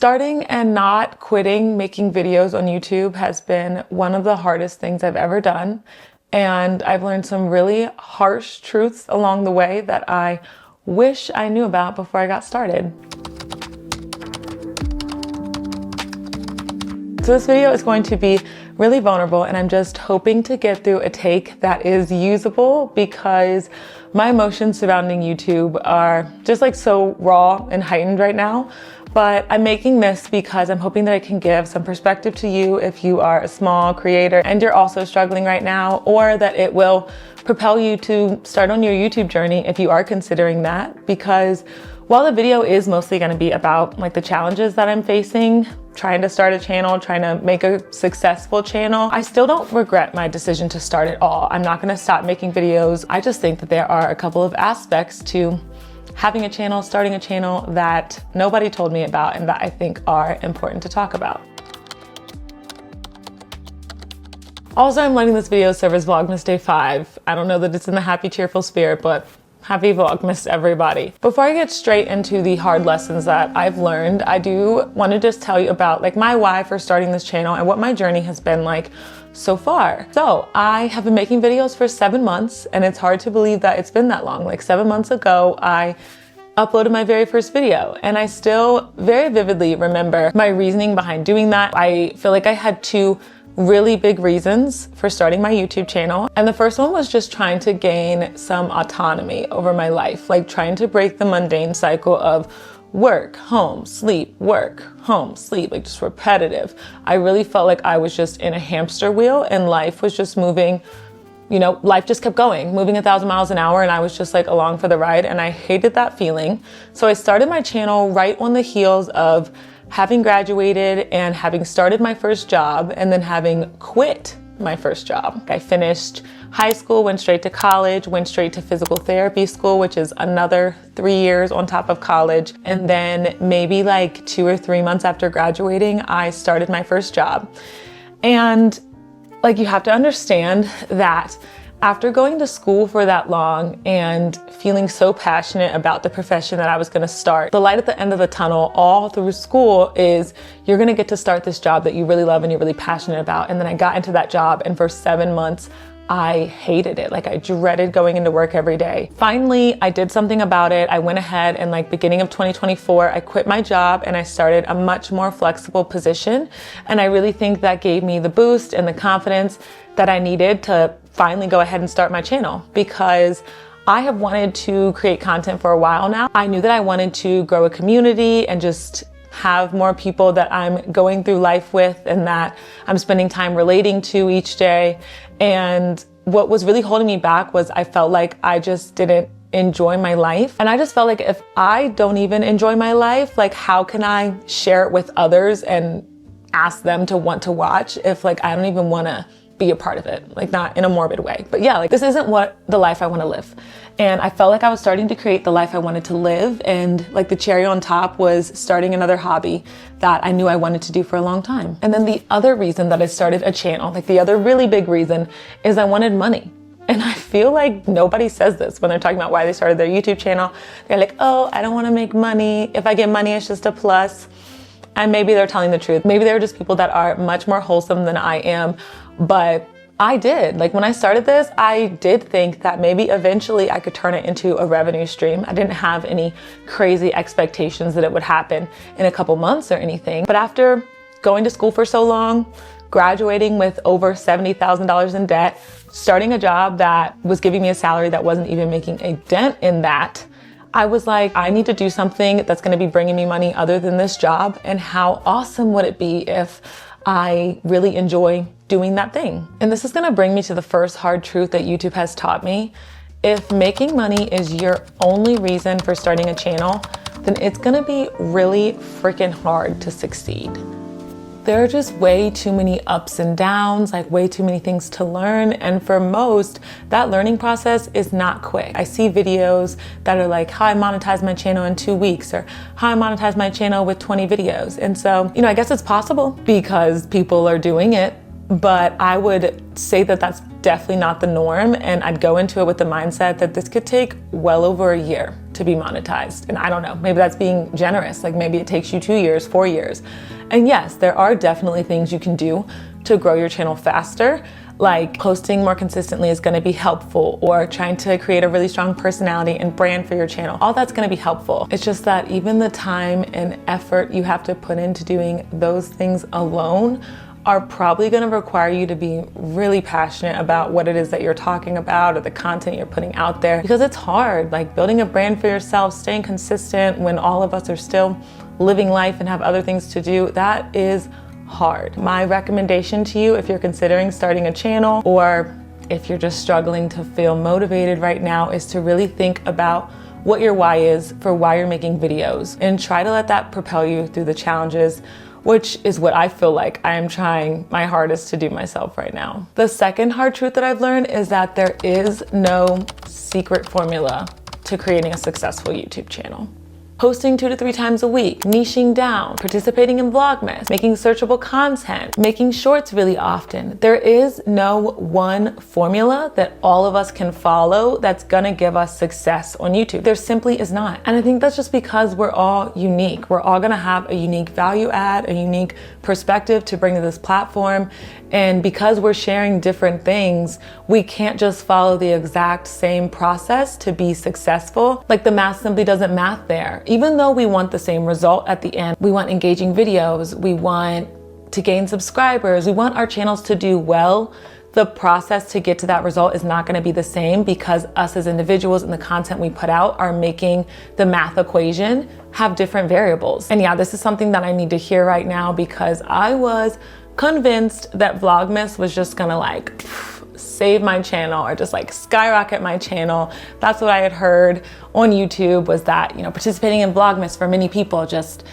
Starting and not quitting making videos on YouTube has been one of the hardest things I've ever done. And I've learned some really harsh truths along the way that I wish I knew about before I got started. So this video is going to be really vulnerable, and I'm just hoping to get through a take that is usable because my emotions surrounding YouTube are just like so raw and heightened right now. But I'm making this because I'm hoping that I can give some perspective to you if you are a small creator and you're also struggling right now, or that it will propel you to start on your YouTube journey if you are considering that. Because while the video is mostly going to be about like the challenges that I'm facing, trying to start a channel, trying to make a successful channel, I still don't regret my decision to start at all. I'm not going to stop making videos. I just think that there are a couple of aspects to having a channel, starting a channel that nobody told me about and that I think are important to talk about. Also, I'm letting this video serve as Vlogmas Day 5. I don't know that it's in the happy, cheerful spirit, but happy Vlogmas, everybody. Before I get straight into the hard lessons that I've learned, I do want to just tell you about like my why for starting this channel and what my journey has been like so far. So I have been making videos for 7 months, and it's hard to believe that it's been that long. Like 7 months ago, I uploaded my very first video, and I still very vividly remember my reasoning behind doing that. I feel like I had two really big reasons for starting my YouTube channel. And the first one was just trying to gain some autonomy over my life, like trying to break the mundane cycle of work, home, sleep, work, home, sleep, like just repetitive. I really felt like I was just in a hamster wheel and life was just moving, you know, life just kept going, moving 1,000 miles an hour, and I was just like along for the ride, and I hated that feeling. So I started my channel right on the heels of having graduated and having started my first job and then having quit my first job. I finished high school, went straight to college, went straight to physical therapy school, which is another 3 years on top of college. And then maybe like 2 or 3 months after graduating, I started my first job. And like, you have to understand that after going to school for that long and feeling so passionate about the profession that I was gonna start, the light at the end of the tunnel all through school is you're gonna get to start this job that you really love and you're really passionate about. And then I got into that job, and for 7 months, I hated it. Like, I dreaded going into work every day. Finally, I did something about it. I went ahead and like beginning of 2024, I quit my job and I started a much more flexible position. And I really think that gave me the boost and the confidence that I needed to finally go ahead and start my channel, because I have wanted to create content for a while now. I knew that I wanted to grow a community and just have more people that I'm going through life with and that I'm spending time relating to each day. And what was really holding me back was I felt like I just didn't enjoy my life. And I just felt like if I don't even enjoy my life, like how can I share it with others and ask them to want to watch if like I don't even want to be a part of it, like not in a morbid way. But yeah, like this isn't what the life I want to live. And I felt like I was starting to create the life I wanted to live. And like the cherry on top was starting another hobby that I knew I wanted to do for a long time. And then the other reason that I started a channel, like the other really big reason, is I wanted money. And I feel like nobody says this when they're talking about why they started their YouTube channel. They're like, oh, I don't want to make money. If I get money, it's just a plus. And maybe they're telling the truth. Maybe they're just people that are much more wholesome than I am. But I did. Like when I started this, I did think that maybe eventually I could turn it into a revenue stream. I didn't have any crazy expectations that it would happen in a couple months or anything. But after going to school for so long, graduating with over $70,000 in debt, starting a job that was giving me a salary that wasn't even making a dent in that, I was like, I need to do something that's going to be bringing me money other than this job. And how awesome would it be if I really enjoy doing that thing? And this is going to bring me to the first hard truth that YouTube has taught me. If making money is your only reason for starting a channel, then it's going to be really freaking hard to succeed. There are just way too many ups and downs, like way too many things to learn. And for most, that learning process is not quick. I see videos that are like how I monetize my channel in 2 weeks, or how I monetize my channel with 20 videos. And so, you know, I guess it's possible because people are doing it. but I would say that that's definitely not the norm. And I'd go into it with the mindset that this could take well over a year to be monetized. And I don't know, maybe that's being generous. Like maybe it takes you 2 years, 4 years. And yes, there are definitely things you can do to grow your channel faster. Like posting more consistently is gonna be helpful, or trying to create a really strong personality and brand for your channel. All that's gonna be helpful. It's just that even the time and effort you have to put into doing those things alone are probably gonna require you to be really passionate about what it is that you're talking about or the content you're putting out there, because it's hard. Like building a brand for yourself, staying consistent when all of us are still living life and have other things to do, that is hard. My recommendation to you, if you're considering starting a channel or if you're just struggling to feel motivated right now, is to really think about what your why is for why you're making videos, and try to let that propel you through the challenges, which is what I feel like I am trying my hardest to do myself right now. The second hard truth that I've learned is that there is no secret formula to creating a successful YouTube channel. Posting 2 to 3 times a week, niching down, participating in Vlogmas, making searchable content, making shorts really often. There is no one formula that all of us can follow that's gonna give us success on YouTube. There simply is not. And I think that's just because we're all unique. We're all gonna have a unique value add, a unique perspective to bring to this platform. And because we're sharing different things, we can't just follow the exact same process to be successful. Like the math simply doesn't math there. Even though we want the same result at the end, we want engaging videos, we want to gain subscribers, we want our channels to do well, the process to get to that result is not gonna be the same, because us as individuals and the content we put out are making the math equation have different variables. And yeah, this is something that I need to hear right now, because I was convinced that Vlogmas was just gonna like save my channel or just like skyrocket my channel. That's what I had heard on YouTube, was that, you know, participating in Vlogmas for many people just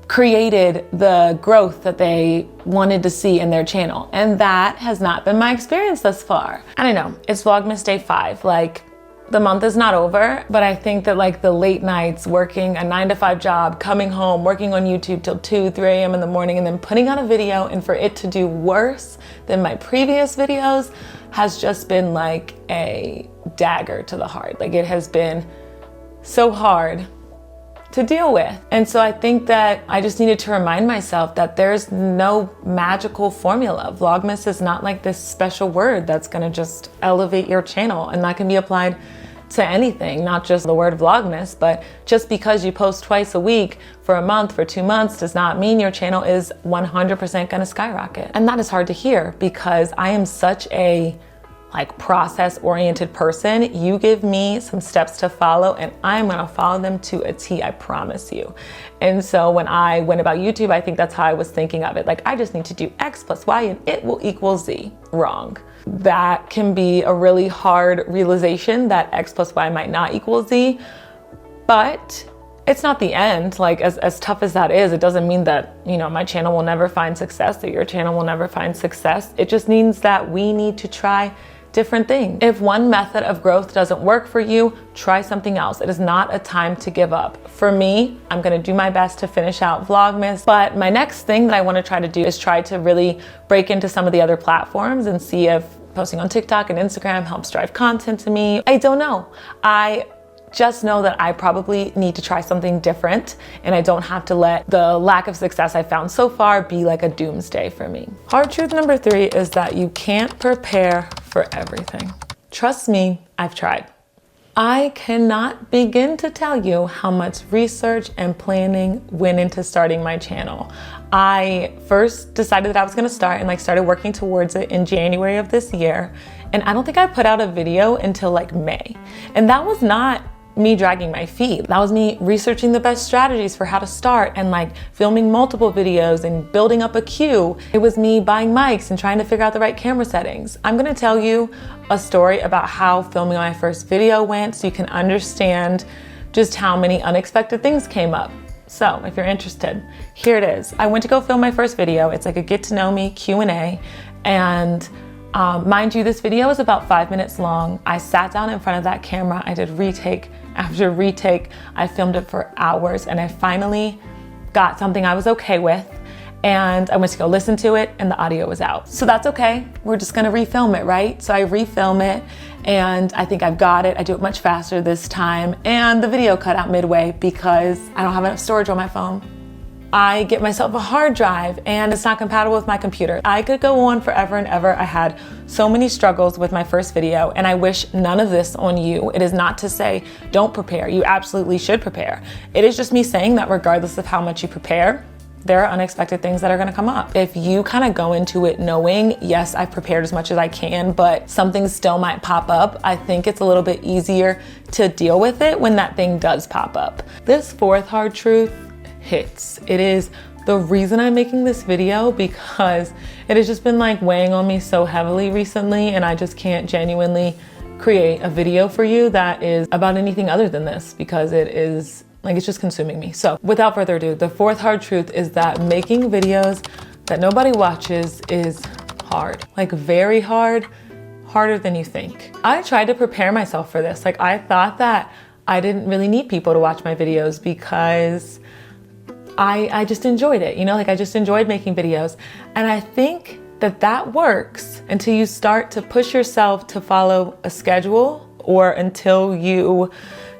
created the growth that they wanted to see in their channel. And that has not been my experience thus far. And I know it's Vlogmas day 5, like the month is not over, but I think that like the late nights, working a 9-to-5 job, coming home, working on YouTube till 2, 3 a.m. in the morning, and then putting out a video, and for it to do worse than my previous videos has just been like a dagger to the heart. Like it has been so hard to deal with. And so I think that I just needed to remind myself that there's no magical formula. Vlogmas is not like this special word that's gonna just elevate your channel, and that can be applied to anything, not just the word Vlogmas. But just because you post twice a week for a month, for 2 months, does not mean your channel is 100% gonna skyrocket. And that is hard to hear, because I am such a like process-oriented person. You give me some steps to follow and I'm gonna follow them to a T, I promise you. And so when I went about YouTube, I think that's how I was thinking of it. Like, I just need to do X plus Y and it will equal Z. Wrong. That can be a really hard realization, that X plus Y might not equal Z, but it's not the end. Like as tough as that is, it doesn't mean that, you know, my channel will never find success, that your channel will never find success. It just means that we need to try different things. If one method of growth doesn't work for you, try something else. It is not a time to give up. For me, I'm gonna do my best to finish out Vlogmas, but my next thing that I wanna try to do is try to really break into some of the other platforms and see if posting on TikTok and Instagram helps drive content to me. I don't know. I just know that I probably need to try something different, and I don't have to let the lack of success I've found so far be like a doomsday for me. Hard truth number 3 is that you can't prepare for everything. Trust me, I've tried. I cannot begin to tell you how much research and planning went into starting my channel. I first decided that I was gonna start and started working towards it in January of this year. And I don't think I put out a video until May. And that was not me dragging my feet. That was me researching the best strategies for how to start and filming multiple videos and building up a queue. It was me buying mics and trying to figure out the right camera settings. I'm gonna tell you a story about how filming my first video went so you can understand just how many unexpected things came up. So if you're interested, here it is. I went to go film my first video. It's like a get to know me Q&A, and mind you, this video is about 5 minutes long. I sat down in front of that camera. I did retake after retake. I filmed it for hours, and I finally got something I was okay with. and I went to go listen to it and the audio was out. So that's okay. We're just gonna refilm it, right? So I refilm it and I think I've got it. I do it much faster this time, and the video cut out midway because I don't have enough storage on my phone. I get myself a hard drive and it's not compatible with my computer. I could go on forever and ever. I had so many struggles with my first video, and I wish none of this on you. It is not to say don't prepare. You absolutely should prepare. It is just me saying that regardless of how much you prepare, there are unexpected things that are gonna come up. If you kind of go into it knowing, yes, I've prepared as much as I can, but something still might pop up, I think it's a little bit easier to deal with it when that thing does pop up. This fourth hard truth hits. It is the reason I'm making this video because it has just been like weighing on me so heavily recently, and I just can't genuinely create a video for you that is about anything other than this because it is like, it's just consuming me. So without further ado, the fourth hard truth is that making videos that nobody watches is hard, like very hard, harder than you think. I tried to prepare myself for this. Like, I thought that I didn't really need people to watch my videos because I just enjoyed it, you know, like I just enjoyed making videos. And I think that that works until you start to push yourself to follow a schedule, or until you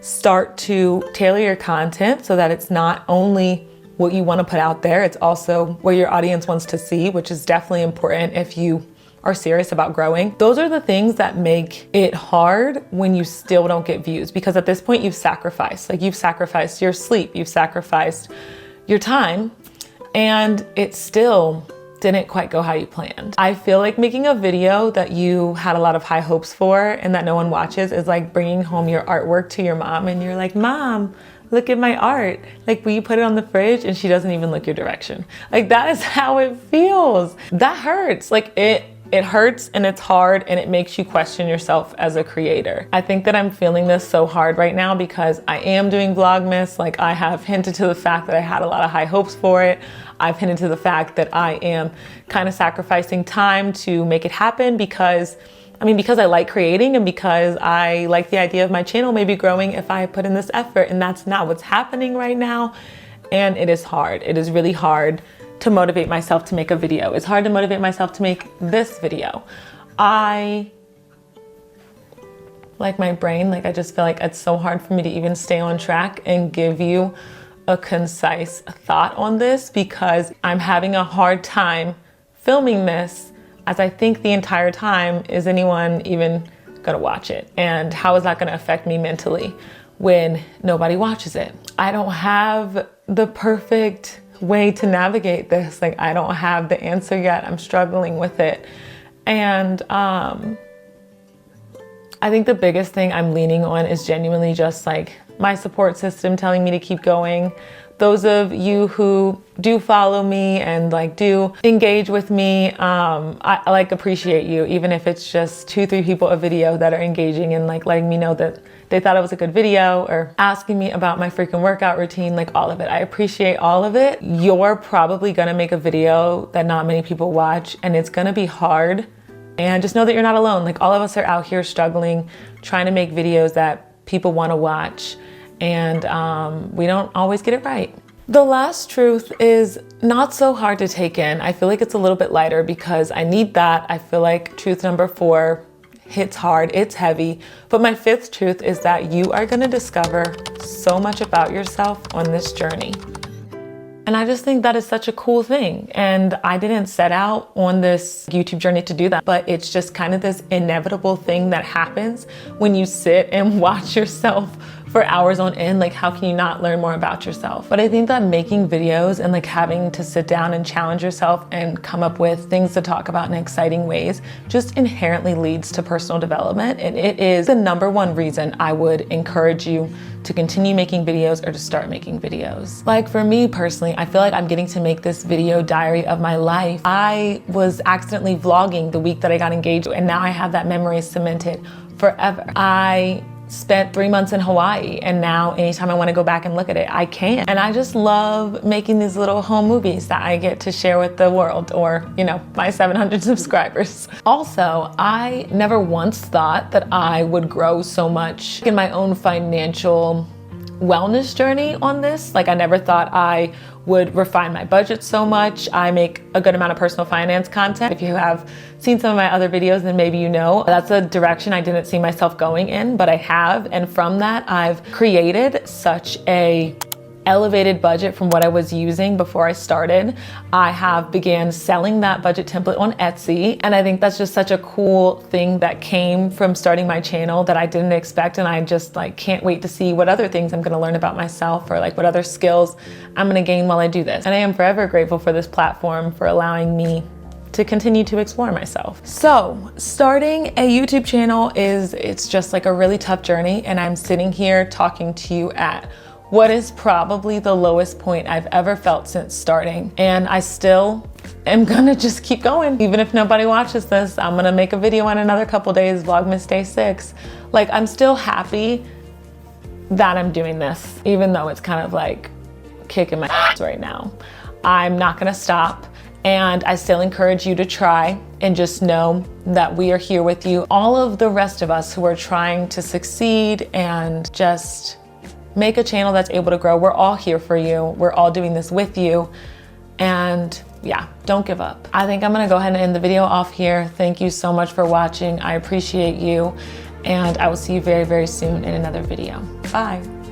start to tailor your content so that it's not only what you want to put out there, it's also what your audience wants to see, which is definitely important if you are serious about growing. Those are the things that make it hard when you still don't get views, because at this point you've sacrificed, like you've sacrificed your sleep, you've sacrificed your time, and it still didn't quite go how you planned. I feel like making a video that you had a lot of high hopes for and that no one watches is like bringing home your artwork to your mom and you're like, Mom, look at my art. Like, will you put it on the fridge? And she doesn't even look your direction. Like, that is how it feels. That hurts. Like, it hurts and it's hard and it makes you question yourself as a creator. I think that I'm feeling this so hard right now because I am doing Vlogmas. Like, I have hinted to the fact that I had a lot of high hopes for it. I've hinted to the fact that I am kind of sacrificing time to make it happen because I like creating and because I like the idea of my channel maybe growing if I put in this effort, and that's not what's happening right now. And it is hard. It is really hard to motivate myself to make a video. It's hard to motivate myself to make this video. I like my brain, like I just feel like it's so hard for me to even stay on track and give you a concise thought on this because I'm having a hard time filming this, as I think the entire time, is anyone even gonna watch it? And how is that gonna affect me mentally when nobody watches it? I don't have the perfect way to navigate this. Like, I don't have the answer yet. I'm struggling with it. And I think the biggest thing I'm leaning on is genuinely just like my support system telling me to keep going. Those of you who do follow me and like do engage with me, I like appreciate you, even if it's just 2-3 people a video that are engaging and like letting me know that they thought it was a good video or asking me about my freaking workout routine, like all of it. I appreciate all of it. You're probably gonna make a video that not many people watch and it's gonna be hard. And just know that you're not alone. Like, all of us are out here struggling, trying to make videos that people wanna watch, and we don't always get it right. The last truth is not so hard to take in. I feel like it's a little bit lighter because I need that. I feel like truth number 4 hits hard, it's heavy. But my 5th truth is that you are gonna discover so much about yourself on this journey. And I just think that is such a cool thing. And I didn't set out on this YouTube journey to do that, but it's just kind of this inevitable thing that happens when you sit and watch yourself for hours on end. Like, how can you not learn more about yourself? But I think that making videos and like having to sit down and challenge yourself and come up with things to talk about in exciting ways just inherently leads to personal development. And it is the number one reason I would encourage you to continue making videos or to start making videos. Like, for me personally, I feel like I'm getting to make this video diary of my life. I was accidentally vlogging the week that I got engaged, and now I have that memory cemented forever. I spent 3 months in Hawaii, and now anytime I want to go back and look at it, I can. And I just love making these little home movies that I get to share with the world, or, you know, my 700 subscribers. Also, I never once thought that I would grow so much in my own financial wellness journey on this. Like, I never thought I would refine my budget so much. I make a good amount of personal finance content. If you have seen some of my other videos, then maybe you know that's a direction I didn't see myself going in, but I have. And from that, I've created such a elevated budget from what I was using before I started. I have began selling that budget template on Etsy, and I think that's just such a cool thing that came from starting my channel that I didn't expect, and I just like can't wait to see what other things I'm going to learn about myself, or like what other skills I'm going to gain while I do this. And I am forever grateful for this platform for allowing me to continue to explore myself. So starting a YouTube channel it's just like a really tough journey, and I'm sitting here talking to you at what is probably the lowest point I've ever felt since starting. And I still am gonna just keep going. Even if nobody watches this, I'm gonna make a video in another couple days, Vlogmas Day 6. Like, I'm still happy that I'm doing this, even though it's kind of like kicking my ass right now. I'm not gonna stop. And I still encourage you to try, and just know that we are here with you. All of the rest of us who are trying to succeed and just make a channel that's able to grow, we're all here for you. We're all doing this with you. And yeah, don't give up. I think I'm gonna go ahead and end the video off here. Thank you so much for watching. I appreciate you. And I will see you very, very soon in another video. Bye.